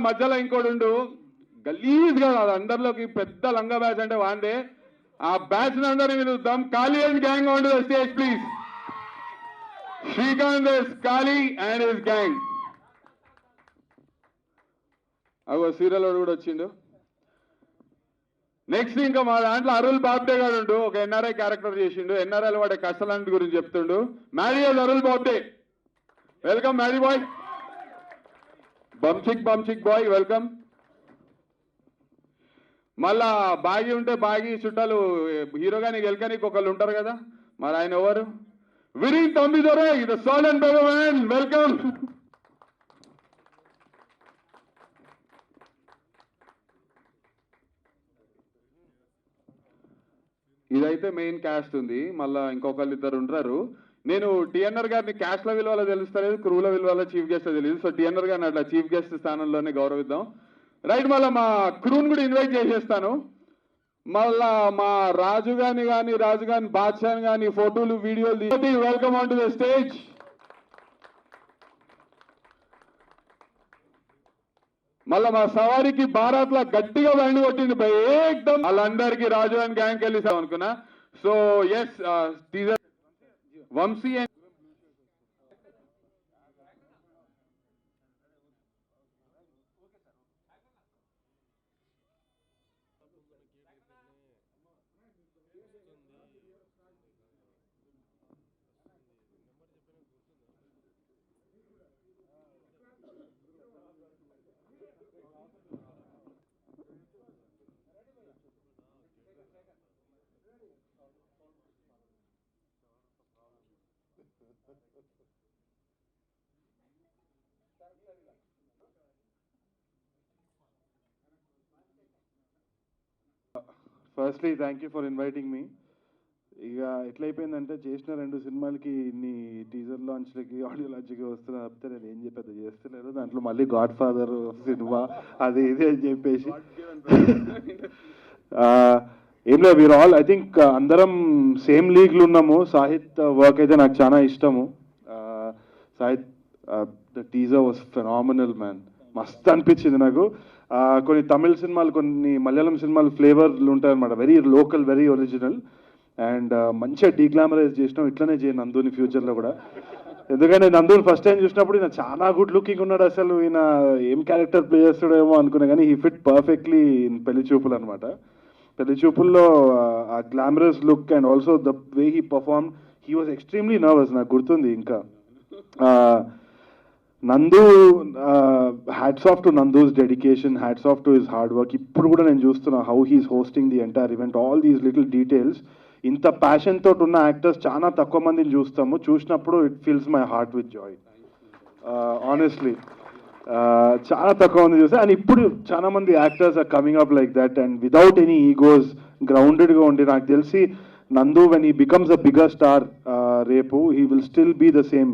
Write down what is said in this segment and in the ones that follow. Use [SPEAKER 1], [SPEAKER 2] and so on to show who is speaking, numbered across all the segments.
[SPEAKER 1] మధ్యలో ఇంకోడు గలీజ్ గా అది అందరిలోకి పెద్ద లంగా బ్యాచ్ అంటే వాందే. ఆ బ్యాచ్ అందరినీ పిలుద్దాం. Kali and gang on to the stage please. Srikanth is Kali and his gang. అగో సీరియల్ కూడా వచ్చిండు. నెక్స్ట్ ఇంకా మా దాంట్లో అరుల్ బాబ్డే గారు ఉండు, ఒక ఎన్ఆర్ఐ క్యారెక్టర్ చేసిండు. ఎన్ఆర్ఐ వాడే కష్టాలంటి గురించి చెప్తుండు. మ్యారీజ్ అరుల్ బాబ్డే, వెల్కమ్ మ్యారీ బాయ్. బంచిక్ బాయ్ వెల్కమ్. మళ్ళా బాగి ఉంటే బాగి చుట్టాలు హీరోగాని గెలకనికి ఒకళ్ళు ఉంటారు కదా, మరి ఆయన ఎవరు? Vineeth Thammidorai the soul and బెవెన్ వెల్కమ్. ఇదైతే మెయిన్ క్యాస్ట్ ఉంది. మళ్ళా ఇంకొకళ్ళు ఇద్దరు ఉంటారు. నేను టిఎన్ఆర్ గారిని క్యాస్ట్ల విలువలో తెలుస్తలేదు, క్రూల విలువలో చీఫ్ గెస్ట్ తెలియదు. సో టిఎన్ఆర్ గారిని అట్లా చీఫ్ గెస్ట్ స్థానంలోనే గౌరవిద్దాం. రైట్, మళ్ళీ మా క్రూని కూడా ఇన్వైట్ చేసేస్తాను. మళ్ళా మా రాజు గాని బాద్షాని కానీ ఫోటోలు వీడియోలు welcome on to the stage. మళ్ళా మా సవారికి భారత్ లా గట్టిగా బండి కొట్టింది భయ్ ఏకదం. వాళ్ళందరికీ రాజు అని గ్యాంగ్ వెళ్ళిసాం అనుకున్నా. సో ఎస్ teaser Vamshi and
[SPEAKER 2] firstly thank you for inviting me. ఇక ఎట్లయిపోయిందంటే చేసిన 2 సినిమాలకి ఇన్ని టీజర్ లాంచ్లకి ఆడియో లాంచ్కి వస్తున్నా తప్పితే నేను ఏం చెప్పేది చేస్తలేదు. దాంట్లో మళ్ళీ గాడ్ ఫాదర్ సినిమా అది ఇది అని చెప్పేసి ఏం లేదు. వీఆర్ ఆల్ ఐ థింక్ అందరం సేమ్ లీగ్లు ఉన్నాము. సాహిత్ వర్క్ అయితే నాకు చాలా ఇష్టము. Sahith the teaser was phenomenal man, మస్త్ అనిపించింది నాకు. కొన్ని తమిళ సినిమాలు, కొన్ని మలయాళం సినిమాలు ఫ్లేవర్లు ఉంటాయన్నమాట, very local, very original. And మంచిగా డీగ్లామరైజ్ చేసినాం. ఇట్లనే చేయండి నందుని ఫ్యూచర్లో కూడా. ఎందుకంటే నందుని ఫస్ట్ టైం చూసినప్పుడు ఈయన చాలా గుడ్ లుకింగ్ ఉన్నాడు. అసలు ఈయన ఏం క్యారెక్టర్ ప్లే చేస్తాడేమో అనుకున్నా, కానీ హీ ఫిట్ పర్ఫెక్ట్లీ ఇన్ పెళ్లి చూపులు అనమాట. పెళ్లి చూపుల్లో ఆ glamorous look and also the way he perform, he was extremely nervous. నాకు గుర్తుంది. ఇంకా నందు, hats off to Nandu's dedication, hats off to his hard work. ఇప్పుడు కూడా నేను చూస్తున్నా how he's hosting the entire event, all these little details. ఇంత passion తోటి ఉన్న యాక్టర్స్ చాలా తక్కువ మందిని చూస్తాము. చూసినప్పుడు it feels my heart with Joy. Honestly చాలా తక్కువ మంది చూస్తే, అండ్ ఇప్పుడు చాలా మంది actors are coming up like that and without any egos, గ్రౌండెడ్గా ఉండి. నాకు తెలిసి Nandu when he becomes a bigger star రేపు, he will still be the same.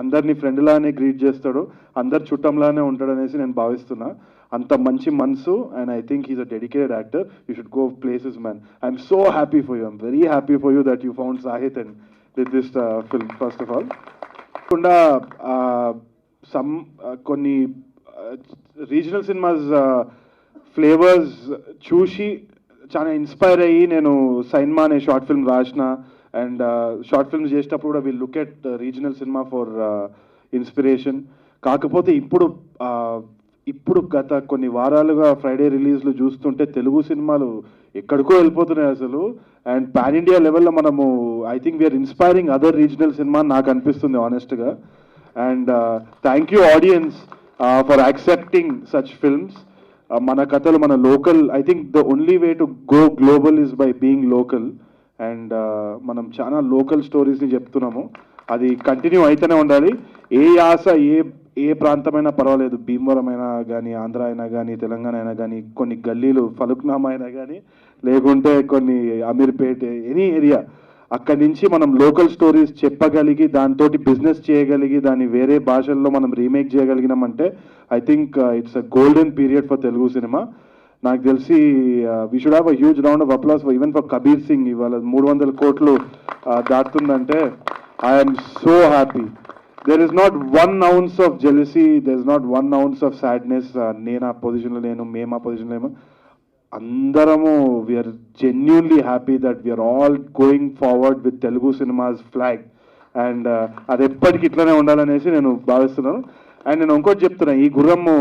[SPEAKER 2] అందరినీ ఫ్రెండ్ లానే గ్రీట్ చేస్తాడు, అందరు చుట్టంలానే ఉంటాడు అనేసి నేను భావిస్తున్నా. అంత మంచి మనసు. And I think he's a dedicated actor. You should go places man. I'm so happy for you, I'm very happy for you that you found Sahith and with this film. First of all కాకుండా కొన్ని regional cinemas flavours చూసి చాలా inspire అయ్యి నేను సైన్మా అనే short film రాసిన. And short films చేసేటప్పుడు కూడా we'll look at regional cinema for inspiration. కాకపోతే ఇప్పుడు గత కొన్ని వారాలుగా ఫ్రైడే రిలీజ్లు చూస్తుంటే తెలుగు సినిమాలు ఎక్కడికో వెళ్ళిపోతున్నాయి అసలు. అండ్ పాన్ ఇండియా లెవెల్లో మనము I think we are inspiring other regional cinema నాకు అనిపిస్తుంది ఆనెస్ట్గా. And thank you audience for accepting such films. మన కథలు మన local, I think the only way to go global is by being local. And మనం చాలా లోకల్ స్టోరీస్ని చెప్తున్నాము, అది కంటిన్యూ అయితేనే ఉండాలి. ఏ యాస ఏ ప్రాంతమైనా పర్వాలేదు, భీమవరం అయినా కానీ, ఆంధ్ర అయినా కానీ, తెలంగాణ అయినా కానీ, కొన్ని గల్లీలు ఫలుక్నామా అయినా కానీ, లేకుంటే కొన్ని అమీర్పేట్, ఎనీ ఏరియా, అక్కడి నుంచి మనం లోకల్ స్టోరీస్ చెప్పగలిగి దాంతో బిజినెస్ చేయగలిగి దాన్ని వేరే భాషల్లో మనం రీమేక్ చేయగలిగినామంటే I think it's a golden period for Telugu cinema. నాకు తెలిసి we should have a huge round of applause for even for Kabir Singh. ఇవాళ 300 కోట్లు దాటుతుందంటే I'm so happy. there is not 1 ounce of jealousy, there is not 1 ounce of sadness. నేను ఆ పొజిషన్లో లేను, మేము ఆ పొజిషన్లో లేము. అందరము we're genuinely happy that we're all going forward with Telugu cinemas flag. And అది ఎప్పటికి ఇట్లానే ఉండాలనేసి నేను భావిస్తున్నాను. అండ్ నేను ఇంకోటి చెప్తున్నా, ఈ గుర్రము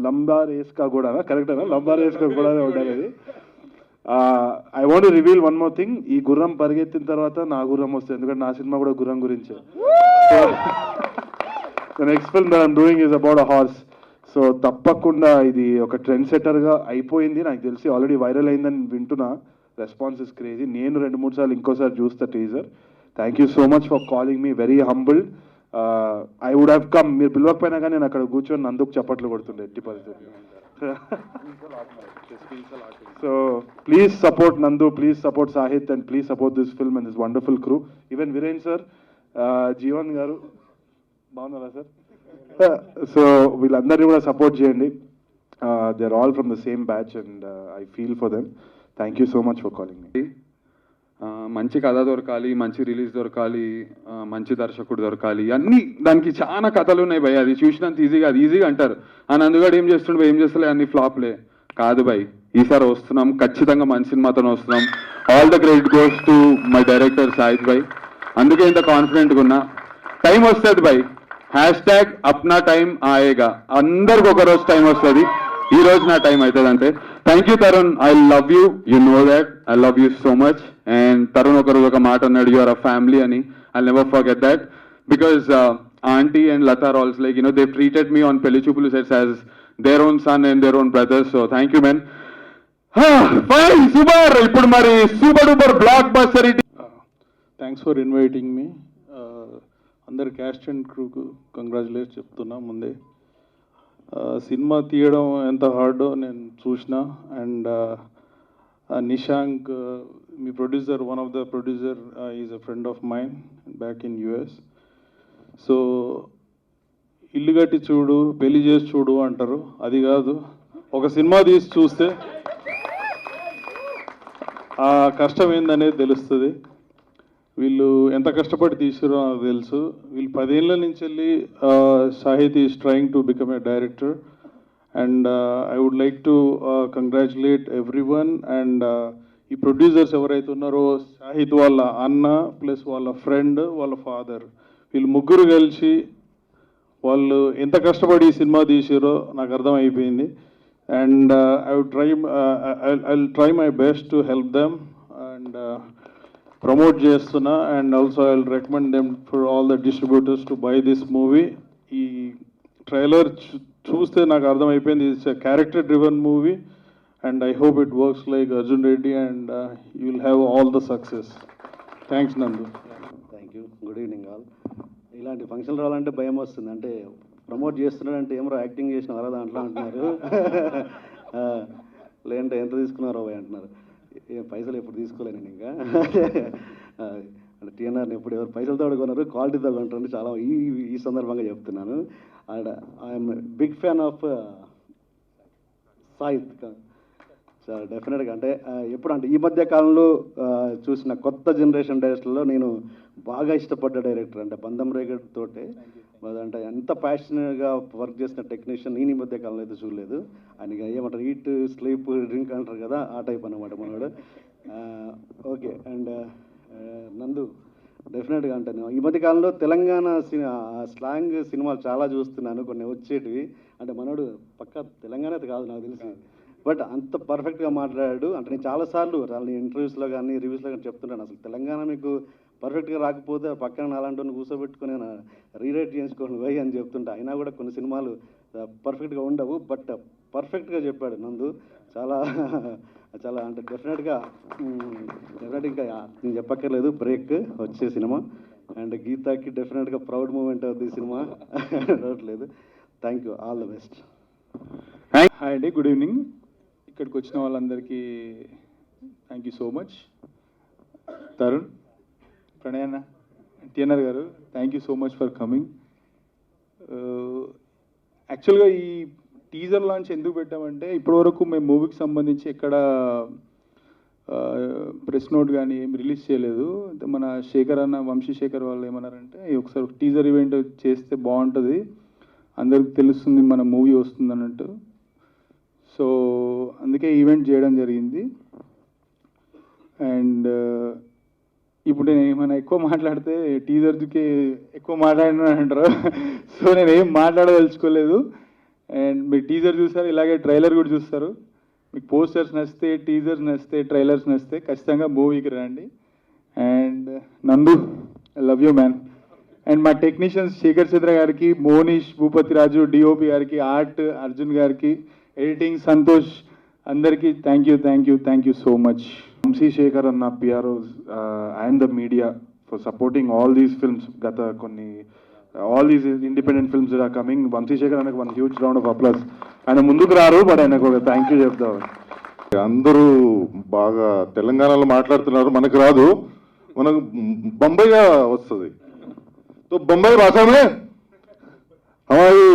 [SPEAKER 2] లంబార్ ఏస్కా కూడా కరెక్టేనా, లంబార్ ఏస్కా కూడా ఉండాలి. I want reveal one more thing. ఈ గుర్రం పరిగెత్తిన తర్వాత నా గుర్రం వస్తుంది, ఎందుకంటే నా సినిమా కూడా గుర్రం గురించే. The next film that I'm doing is about a horse. So తప్పకుండా ఇది ఒక ట్రెండ్ సెట్టర్గా అయిపోయింది, నాకు తెలిసి ఆల్రెడీ వైరల్ అయిందని వింటున్నా. Response is crazy. నేను 2-3 సార్లు ఇంకోసారి చూస్తా teaser. Thank you so much for calling me, very humbled. I would have come, మీరు పిలవకపోయినా కానీ నేను అక్కడ కూర్చొని నందుకు చప్పట్లు కొడుతుండే ఎట్టి పరిస్థితి. So please support Nandu, please support Sahith, and please support this film and this wonderful crew. Even Viren sir, Jeevan garu బాగున్నారా సార్? సో వీళ్ళందరినీ కూడా సపోర్ట్ చేయండి. They are all from the same batch and I feel for them. Thank you so much for calling me.
[SPEAKER 1] మంచి కథ దొరకాలి, మంచి release దొరకాలి, మంచి దర్శకుడు దొరకాలి, అన్నీ దానికి చాలా కథలు ఉన్నాయి భయ్. అది చూసినంత ఈజీగా, అది ఈజీగా అంటారు. నందుగాడు ఏం చేస్తుండే, ఏం చేస్తలే, అన్ని ఫ్లాప్లే కాదు భయ్. ఈసారి వస్తున్నాం, ఖచ్చితంగా మంచి సినిమాతో వస్తున్నాం. All the credit goes to my director Saith భయ్. అందుకే ఇంత కాన్ఫిడెంట్గా ఉన్నా. టైం వస్తుంది భయ్, హ్యాష్ట్యాగ్ అప్నా టైం ఆయేగా. అందరికి ఒక రోజు టైం వస్తుంది, ఈ రోజు నా టైం అవుతుంది అంటే. Thank you Tarun, I love you, you know that I love you so much. And Tarun ఒకరోజు ఒక మాట అన్నాడు, యు ఆర్ అ ఫ్యామిలీ అని. I never forget that, because aunty and Latha are also like, they treated me on Pelli Choopulu sets as their own son and their own brothers. So thank you men. Fine super. ఇప్పుడు మరి super duper blockbuster.
[SPEAKER 3] Thanks for inviting మీ. అందరు caste and క్రూకు congratulate చెప్తున్నా ముందే. Cinema తీయడం ఎంత హార్డో నేను చూసిన. అండ్ నిశాంక్, మీ producer, one of the producer is a friend of mine back in US. So ఇల్లు కట్టి చూడు, పెళ్లి చేసి చూడు అంటారు, అది కాదు. ఒక సినిమా తీసి చూస్తే ఆ కష్టం ఏందనేది తెలుస్తుంది. వీళ్ళు ఎంత కష్టపడి తీసారో నాకు తెలుసు. వీళ్ళు 10 ఏళ్ళ నుంచి వెళ్ళి Sahith is trying to become a director. And I would like to congratulate everyone. And ఈ ప్రొడ్యూసర్స్ ఎవరైతే ఉన్నారో, సాహిత్ వాళ్ళ అన్న ప్లస్ వాళ్ళ ఫ్రెండ్, వాళ్ళ ఫాదర్, వీళ్ళు ముగ్గురు కలిసి వాళ్ళు ఎంత కష్టపడి ఈ సినిమా తీసారో నాకు అర్థం అయిపోయింది. And I will try my best to help them and promote చేస్తున్నా. And also I will recommend them for all the distributors to buy this movie. ఈ ట్రైలర్ చూస్తే నాకు అర్థమైపోయింది, it's a character driven movie. And I hope it works like Arjun Reddy and you will have all the success. Thanks Nandu.
[SPEAKER 4] Thank you. Good evening all. ఇలాంటి function రావాలంటే భయం వస్తుంది. అంటే promote చేస్తున్నాడంటే ఏమో యాక్టింగ్ చేసిన వాళ్ళ దాంట్లో అంటున్నారు. లేదంటే ఎంత తీసుకున్నారో భయ అంటున్నారు. పైసలు ఎప్పుడు తీసుకోలే నేను ఇంకా. అంటే టీఎన్ఆర్ని ఎప్పుడు ఎవరు పైసలతో కొన్నారు, క్వాలిటీతో కొంటారని చాలా ఈ సందర్భంగా చెప్తున్నాను. And I'm big fan of Sahith. So డెఫినెట్గా అంటే ఎప్పుడు అంటే ఈ మధ్య కాలంలో చూసిన కొత్త జనరేషన్ డైరెక్టర్లో నేను బాగా ఇష్టపడ్డ డైరెక్టర్ అంటే బంధం రేగడ్ తోటే. అంటే ఎంత ప్యాషనెట్గా వర్క్ చేసిన టెక్నీషియన్ నేను ఈ మధ్య కాలంలో అయితే చూడలేదు. ఆయనకి ఏమంటారు, ఈట్ స్లీప్ డ్రింక్ అంటారు కదా, ఆ టైప్ అనమాట మనవాడు. ఓకే. అండ్ నందు డెఫినెట్గా అంటే నేను ఈ మధ్య కాలంలో తెలంగాణ స్లాంగ్ సినిమాలు చాలా చూస్తున్నాను, కొన్ని వచ్చేటివి. అంటే మనోడు పక్కా తెలంగాణ అయితే కాదు నాకు తెలిసి, బట్ అంత పర్ఫెక్ట్గా మాట్లాడాడు. అంటే నేను చాలాసార్లు వాళ్ళని ఇంటర్వ్యూస్లో కానీ రివ్యూస్లో కానీ చెప్తున్నాను, అసలు తెలంగాణ మీకు పర్ఫెక్ట్గా రాకపోతే పక్కన అలాంటి కూర్చోబెట్టుకుని రీరైట్ చేయించుకోండి పోయి అని చెప్తుంటా. అయినా కూడా కొన్ని సినిమాలు పర్ఫెక్ట్గా ఉండవు, బట్ పర్ఫెక్ట్గా చెప్పాడు నందు. చాలా చాలా అంటే డెఫినెట్గా ఇంకా నేను చెప్పక్కర్లేదు, బ్రేక్ వచ్చే సినిమా. అండ్ గీతాకి డెఫినెట్గా ప్రౌడ్ మూమెంట్ అవుతుంది ఈ సినిమా, రావట్లేదు. Thank you, all the best.
[SPEAKER 5] Hi అండి, గుడ్ ఈవినింగ్. ఇక్కడికి వచ్చిన వాళ్ళందరికీ thank you so much. Tarun, Pranay అన్న, టిఎన్ఆర్ గారు, thank you so much for coming. యాక్చువల్గా ఈ టీజర్ లాంచ్ ఎందుకు పెట్టామంటే, ఇప్పటివరకు మేము మూవీకి సంబంధించి ఎక్కడ ప్రెస్ నోట్ కానీ ఏం రిలీజ్ చేయలేదు. మన శేఖర్ అన్న, వంశీశేఖర్ వాళ్ళు ఏమన్నారంటే ఒకసారి టీజర్ ఈవెంట్ చేస్తే బాగుంటుంది, అందరికి తెలుస్తుంది మన మూవీ వస్తుంది అన్నట్టు. సో అందుకే ఈవెంట్ చేయడం జరిగింది. అండ్ ఇప్పుడు నేను ఏమైనా ఎక్కువ మాట్లాడితే టీజర్కి ఎక్కువ మాట్లాడినా అంటారు. సో నేను ఏం మాట్లాడదలుచుకోలేదు. అండ్ మీరు టీజర్ చూస్తారు, ఇలాగే ట్రైలర్ కూడా చూస్తారు. మీకు పోస్టర్స్ నచ్చితే, టీజర్స్ నచ్చితే, ట్రైలర్స్ నచ్చితే ఖచ్చితంగా మూవీకి రండి. And Nandu, I love you man. And మా టెక్నీషియన్స్ శేఖర్ చంద్ర గారికి, మోనీష్, భూపతి రాజు, డిఓపి గారికి, ఆర్ట్ అర్జున్ గారికి, ఎడిటింగ్ సంతోష్, అందరికీ thank you so much.
[SPEAKER 2] Vamshi Shekhar అన్న, PROs and the media for supporting all these films. all these independent films that are coming. Vamshi Shekhar అన్నకు one huge round of applause. ఆయన ముందుకు రారు, బట్ ఆయనకు ఒక థ్యాంక్ యూ చెప్తాం.
[SPEAKER 6] అందరూ బాగా తెలంగాణలో మాట్లాడుతున్నారు, మనకు రాదు, మనకు బొంబాయిగా వస్తుంది. तो बम्बई भाषा में हमारी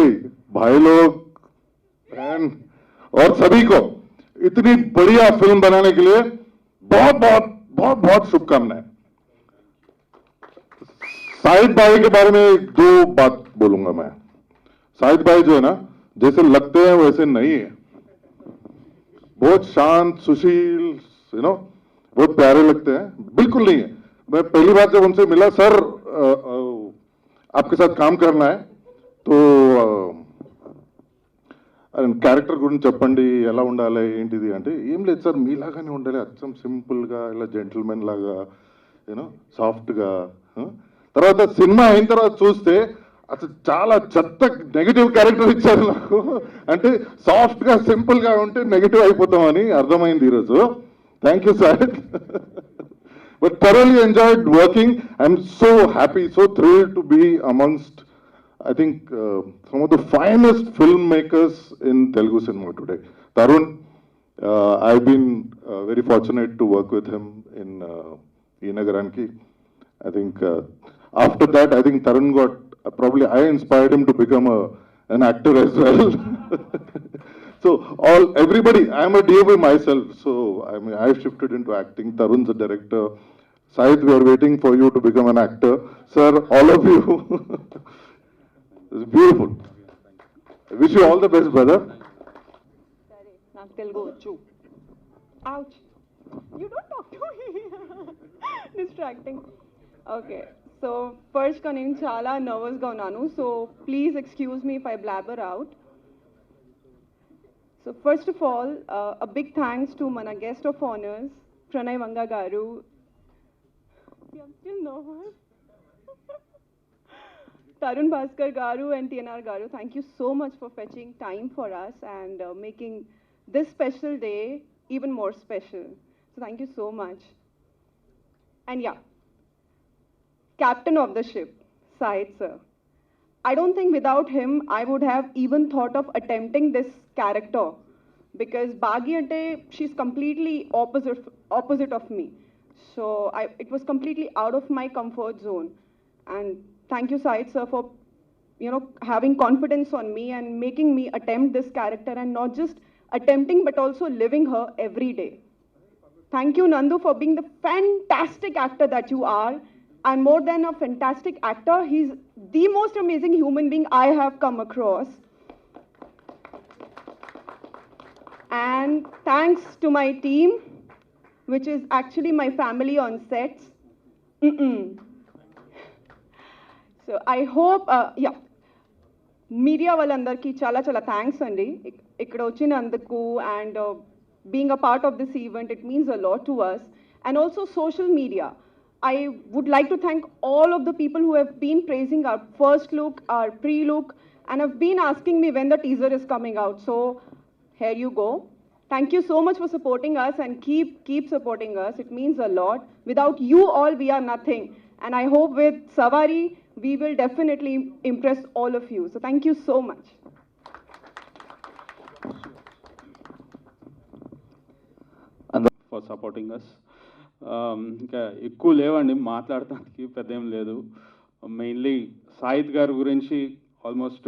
[SPEAKER 6] भाई लोग, बहन और सभी को इतनी बढ़िया फिल्म बनाने के लिए बहुत बहुत बहुत बहुत शुभकामनाएं. शाहिद भाई के बारे में दो बात बोलूंगा मैं. शाहिद भाई जो है ना, जैसे लगते हैं वैसे नहीं है. बहुत शांत, सुशील, बहुत प्यारे लगते हैं. बिल्कुल नहीं है. मैं पहली बार जब उनसे मिला, सर आपके साथ काम करना है, तो క్యారెక్టర్ గురించి చెప్పండి, ఎలా ఉండాలి ఏంటిది అంటే, ఏం లేదు సార్ మీలాగానే ఉండాలి, అచ్చం సింపుల్గా, ఇలా జెంటిల్మెన్ లాగా, సాఫ్ట్గా. తర్వాత సినిమా అయిన తర్వాత చూస్తే అసలు చాలా చెత్త నెగిటివ్ క్యారెక్టర్ ఇచ్చారు నాకు. అంటే సాఫ్ట్గా సింపుల్గా ఉంటే నెగిటివ్ అయిపోతామని అర్థమైంది ఈరోజు. Thank you sir. But thoroughly enjoyed working. I'm so happy, so thrilled to be amongst, I think, some of the finest filmmakers in Telugu cinema today. Tarun, I've been very fortunate to work with him in Inagaranki. I think after that, I think Tarun got, probably I inspired him to become an actor as well. So everybody, I'm a DOP myself, so I've shifted into acting. Tarun's a director. Sahid, we are waiting for you to become an actor. Sir, all of you. It's beautiful. I wish you all the best, brother.
[SPEAKER 7] నాకు తెలుగు వచ్చు. Ouch. You don't talk to me. Distracting. Okay. So first గా నేను చాలా నర్వస్గా ఉన్నాను. So please excuse me if I blabber out. So first of all, a big thanks to mana guest of honors, Pranay Vanga garu. I'm still nervous. Tarun Bhaskar garu and TNR garu, thank you so much for fetching time for us and making this special day even more special. So thank you so much. And yeah, captain of the ship, Sahid sir. I don't think without him I would have even thought of attempting this character, because Bagi ante she's completely opposite of me. So it was completely out of my comfort zone. And thank you Sahid sir for having confidence on me and making me attempt this character, and not just attempting but also living her every day. Thank you Nandu for being the fantastic actor that you are. And more than a fantastic actor, he's the most amazing human being I have come across. And thanks to my team, which is actually my family on sets. So I hope, media వాళ్ళందరికీ చాలా చాలా thanks అండి ఇక్కడ వచ్చినందుకు, and being a part of this event, it means a lot to us. And also social media. I would like to thank all of the people who have been praising our first look, our pre-look, and have been asking me when the teaser is coming out. So here you go. Thank you so much for supporting us, and keep supporting us. It means a lot. Without you all, we are nothing. And I hope with Savari, we will definitely impress all of you. So thank you so much.
[SPEAKER 5] For supporting us. ఇంకా ఎక్కువ లేవండి మాట్లాడటానికి, పెద్ద ఏం లేదు. Mainly Sahid గారి గురించి almost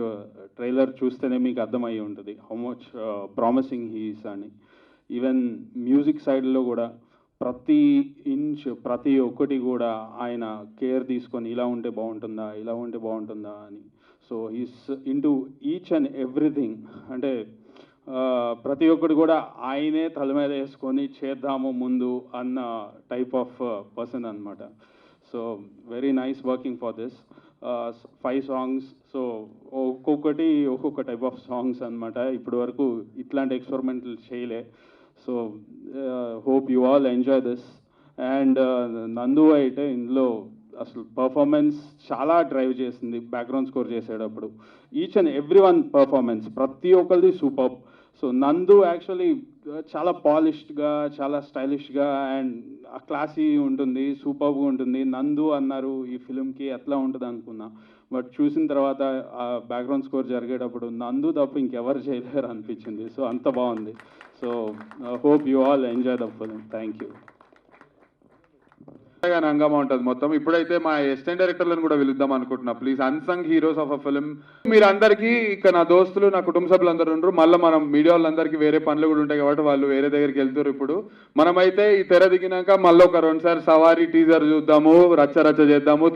[SPEAKER 5] trailer చూస్తేనే మీకు అర్థమయ్యి ఉంటుంది హౌ మచ్ ప్రామిసింగ్ హీస్ అని. ఈవెన్ మ్యూజిక్ సైడ్లో కూడా
[SPEAKER 3] ప్రతి ఇంచ్ ప్రతి ఒక్కటి కూడా ఆయన కేర్ తీసుకొని ఇలా ఉంటే బాగుంటుందా ఇలా ఉంటే బాగుంటుందా అని. So he's into each and everything. అంటే ప్రతి ఒక్కటి కూడా ఆయనే తల మీద వేసుకొని చేద్దాము ముందు అన్న టైప్ ఆఫ్ పర్సన్ అనమాట. So very nice working for this 5 songs. So ఒక్కొక్కటి ఒక్కొక్క టైప్ ఆఫ్ సాంగ్స్ అనమాట. ఇప్పటి వరకు ఇట్లాంటి ఎక్స్పెరిమెంట్లు చేయలే. So hope you all enjoy this. And నందు అయితే ఇందులో అసలు పర్ఫార్మెన్స్ చాలా డ్రైవ్ చేసింది బ్యాక్గ్రౌండ్ స్కోర్ చేసేటప్పుడు. Each and every one performance ప్రతి ఒక్కరిది సూపర్. సో నందు యాక్చువల్లీ చాలా పాలిష్డ్గా చాలా స్టైలిష్గా అండ్ క్లాసీ ఉంటుంది, సూపర్గా ఉంటుంది. నందు అన్నారు ఈ ఫిలింకి ఎట్లా ఉంటుంది అనుకున్నా, బట్ చూసిన తర్వాత ఆ బ్యాక్గ్రౌండ్ స్కోర్ జరిగేటప్పుడు నందు తప్ప ఇంకెవరు చేయలేరు అనిపించింది. సో అంత బాగుంది. So hope you all enjoy the film. Thank you.
[SPEAKER 1] హంగామా ఉంటుంది మొత్తం. ఇప్పుడైతే మా అసిస్టెంట్ డైరెక్టర్లను కూడా పిలుద్దాం అనుకుంటున్నా. Please, unsung heroes of a film. మీరందరికీ ఇక నా దోస్తులు నా కుటుంబ సభ్యులందరూ ఉండరు. మళ్ళీ మనం మీడియా వాళ్ళందరికీ వేరే పనులు కూడా ఉంటాయి కాబట్టి వాళ్ళు వేరే దగ్గరికి వెళ్తారు. ఇప్పుడు మనమైతే ఈ తెర దిగినాక మళ్ళీ ఒక 2 సార్లు సవారీ టీజర్ చూద్దాము, రచ్చ రచ్చ చేద్దాము.